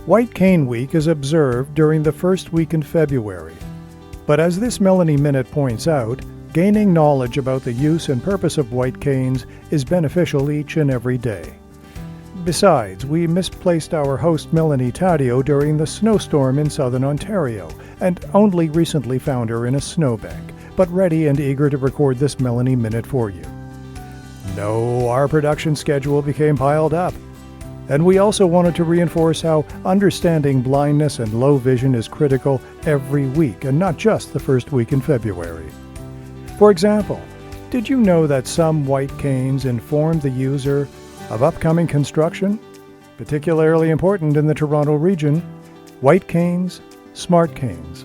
White Cane Week is observed during the first week in February. But as this Melanie Minute points out, gaining knowledge about the use and purpose of white canes is beneficial each and every day. Besides, we misplaced our host Melanie Taddeo during the snowstorm in southern Ontario, and only recently found her in a snowbank, but ready and eager to record this Melanie Minute for you. No, our production schedule became piled up. And we also wanted to reinforce how understanding blindness and low vision is critical every week, and not just the first week in February. For example, did you know that some white canes inform the user of upcoming construction? Particularly important in the Toronto region, white canes, smart canes.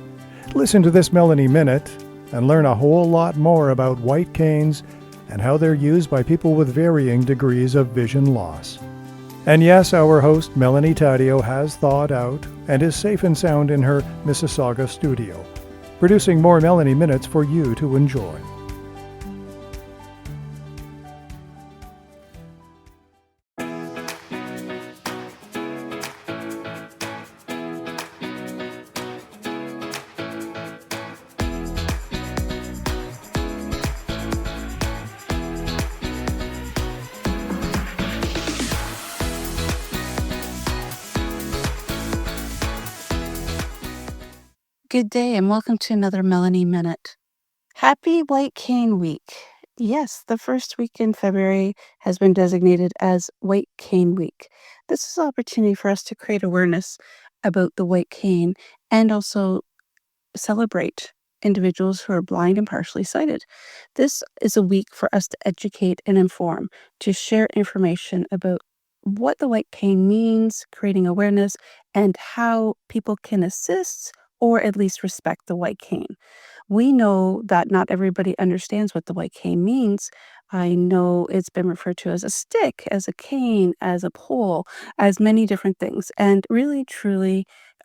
Listen to this Melanie Minute and learn a whole lot more about white canes and how they're used by people with varying degrees of vision loss. And yes, our host Melanie Taddeo has thawed out and is safe and sound in her Mississauga studio, producing more Melanie Minutes for you to enjoy. Good day and welcome to another Melanie Minute. Happy White Cane Week. Yes, the first week in February has been designated as White Cane Week. This is an opportunity for us to create awareness about the white cane and also celebrate individuals who are blind and partially sighted. This is a week for us to educate and inform, to share information about what the white cane means, creating awareness, and how people can assist or at least respect the white cane. We know that not everybody understands what the white cane means. I know it's been referred to as a stick, as a cane, as a pole, as many different things. And really, truly,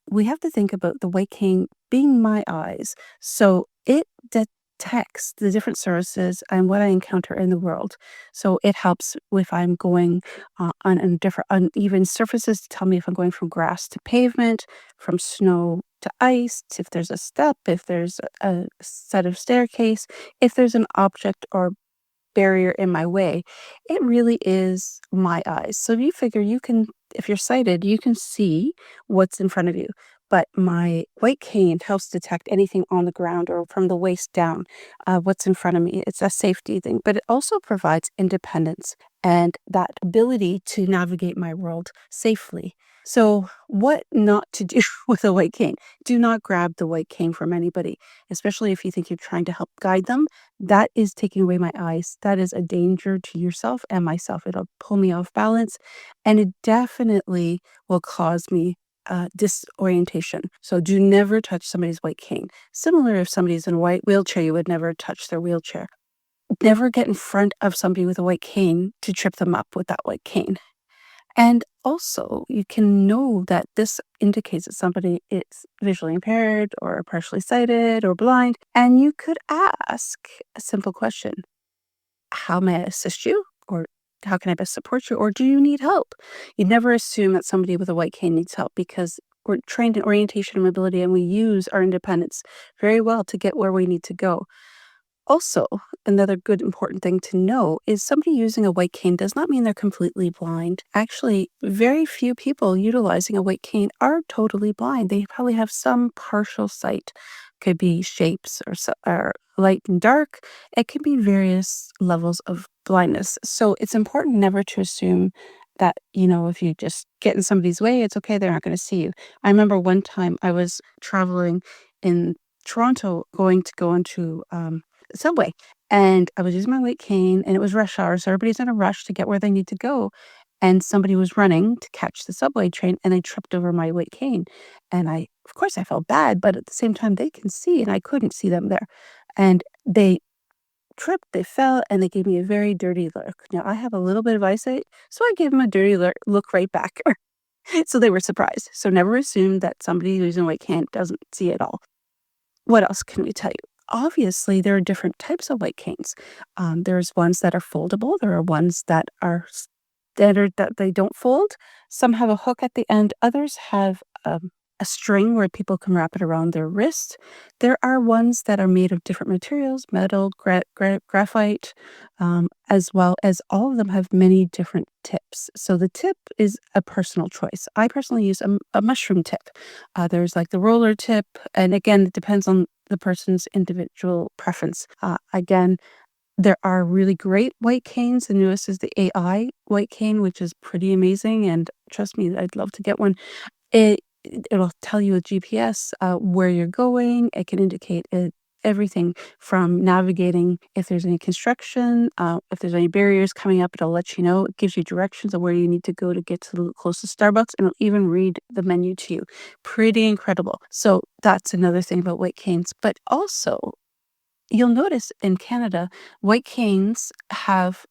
we have to think about the white cane being my eyes. So it detects the different surfaces and what I encounter in the world. So it helps if I'm going on different uneven surfaces to tell me if I'm going from grass to pavement, from snow to ice, if there's a step, if there's a set of staircase, if there's an object or barrier in my way. It really is my eyes. So you figure if you're sighted, you can see what's in front of you. But my white cane helps detect anything on the ground or from the waist down, what's in front of me. It's a safety thing, but it also provides independence and that ability to navigate my world safely. So what not to do with a white cane? Do not grab the white cane from anybody, especially if you think you're trying to help guide them. That is taking away my eyes. That is a danger to yourself and myself. It'll pull me off balance, and it definitely will cause me disorientation. So do never touch somebody's white cane. Similar, if somebody's in a white wheelchair, you would never touch their wheelchair. Never get in front of somebody with a white cane to trip them up with that white cane. And also, you can know that this indicates that somebody is visually impaired or partially sighted or blind. And you could ask a simple question: how may I assist you? Or how can I best support you? Or do you need help? You never assume that somebody with a white cane needs help, because we're trained in orientation and mobility and we use our independence very well to get where we need to go. Also, another good important thing to know is somebody using a white cane does not mean they're completely blind. Actually, very few people utilizing a white cane are totally blind. They probably have some partial sight. Could be shapes or light and dark. It can be various levels of blindness. So it's important never to assume that, if you just get in somebody's way, it's okay, they're not going to see you. I remember one time I was traveling in Toronto, going to go into subway, and I was using my white cane, and it was rush hour, so everybody's in a rush to get where they need to go, and somebody was running to catch the subway train, and they tripped over my white cane, and of course I felt bad, but at the same time they can see and I couldn't see them there, and they tripped, they fell, and they gave me a very dirty look. Now I have a little bit of eyesight, so I gave them a dirty look right back. So they were surprised. So never assume that somebody using a white cane doesn't see it all. What else can we tell you? Obviously, there are different types of white canes. There's ones that are foldable. There are ones that are standard that they don't fold. Some have a hook at the end. Others have a string where people can wrap it around their wrist. There are ones that are made of different materials, metal, graphite, as well as all of them have many different tips. So the tip is a personal choice. I personally use a mushroom tip. There's like the roller tip, and again, it depends on the person's individual preference. Again, there are really great white canes. The newest is the AI white cane, which is pretty amazing. And trust me, I'd love to get one. It'll tell you with GPS where you're going. It can indicate everything from navigating if there's any construction, if there's any barriers coming up. It'll let you know. It gives you directions of where you need to go to get to the closest Starbucks, and it'll even read the menu to you. Pretty incredible. So that's another thing about white canes. But also, you'll notice in Canada, white canes have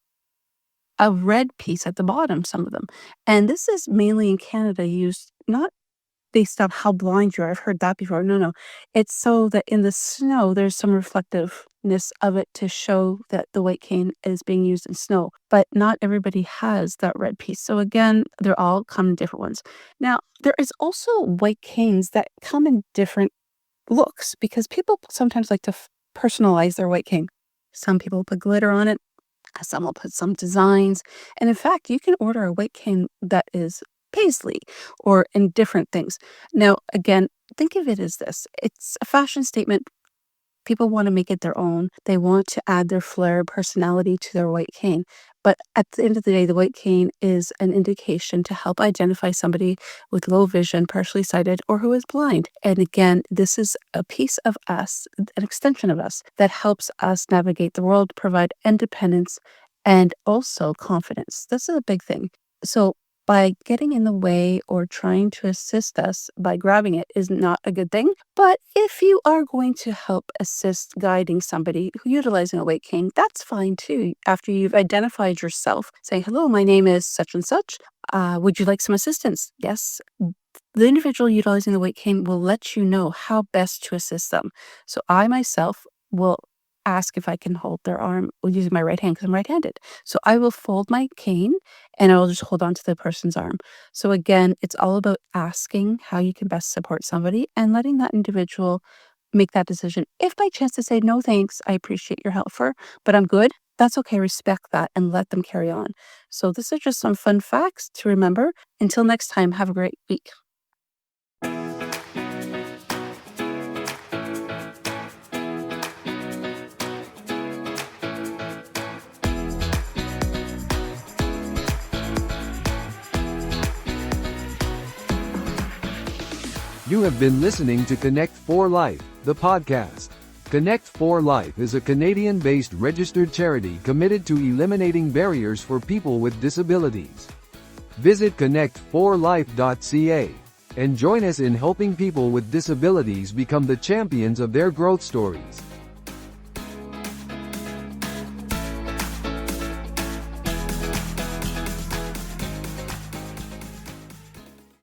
a red piece at the bottom, some of them. And this is mainly in Canada used not based on how blind you are. I've heard that before. No. It's so that in the snow, there's some reflectiveness of it to show that the white cane is being used in snow. But not everybody has that red piece. So again, they're all come in different ones. Now, there is also white canes that come in different looks because people sometimes like to personalize their white cane. Some people put glitter on it. Some will put some designs. And in fact, you can order a white cane that is paisley or in different things. Now, again, think of it as this. It's a fashion statement. People want to make it their own. They want to add their flair, personality to their white cane. But at the end of the day, the white cane is an indication to help identify somebody with low vision, partially sighted, or who is blind. And again, this is a piece of us, an extension of us, that helps us navigate the world, provide independence, and also confidence. This is a big thing. So by getting in the way or trying to assist us by grabbing it is not a good thing. But if you are going to help assist guiding somebody utilizing a white cane, that's fine too. After you've identified yourself, say, hello, my name is such and such. Would you like some assistance? Yes. The individual utilizing the white cane will let you know how best to assist them. So I myself will ask if I can hold their arm using my right hand because I'm right-handed. So I will fold my cane and I will just hold on to the person's arm. So again, it's all about asking how you can best support somebody and letting that individual make that decision. If by chance they say, no, thanks, I appreciate your help, but I'm good, that's okay. Respect that and let them carry on. So this is just some fun facts to remember. Until next time, have a great week. You have been listening to Connect for Life, the podcast. Connect for Life is a Canadian-based registered charity committed to eliminating barriers for people with disabilities. Visit connectforlife.ca and join us in helping people with disabilities become the champions of their growth stories.